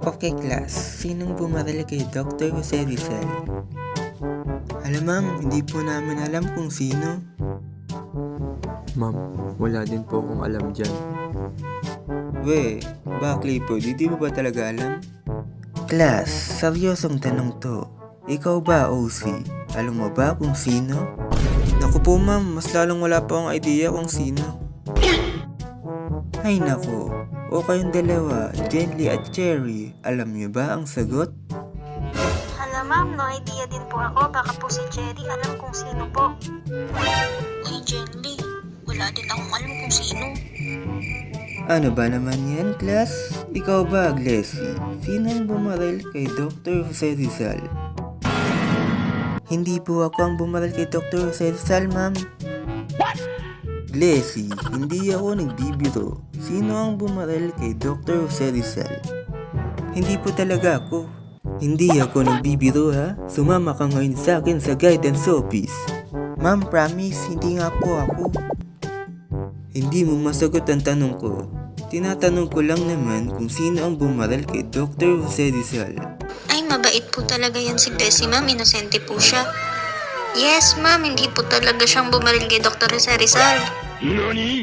Okay class, sinong bumaril kay Dr. Jose Rizal? Alam ma'am, hindi po namin alam kung sino. Ma'am, wala din po akong alam dyan. Ba Clifford, hindi mo ba talaga alam? Class, seryosong tanong to. Ikaw ba, OC? Alam mo ba kung sino? Naku po ma'am, mas lalong wala pa akong idea kung sino. Ay naku, o kayong dalawa, Jenly at Cherry, alam niyo ba ang sagot? Hala ma'am, no idea din po ako. Baka po si Cherry alam kung sino po. Ay, Jenly, wala din akong alam kung sino. Ano ba naman yan, class? Ikaw ba, Glessy? Sino ang bumaril kay Dr. Jose Rizal? Hindi po ako ang bumaril kay Dr. Jose Rizal, ma'am. Glessy, hindi ako nagbibiro. Sino ang bumaril kay Dr. Jose Rizal? Hindi po talaga ako. Hindi ako nagbibiro ha. Sumama ka ngayon sa akin sa guidance office. Ma'am, promise, hindi nga po ako. Hindi mo masagot ang tanong ko. Tinatanong ko lang naman kung sino ang bumaril kay Dr. Jose Rizal. Ay, mabait po talaga yan si Bessie, ma'am. Inosente po siya. Yes, ma'am. Hindi po talaga siyang bumaril kay Dr. Jose Rizal. NANI?!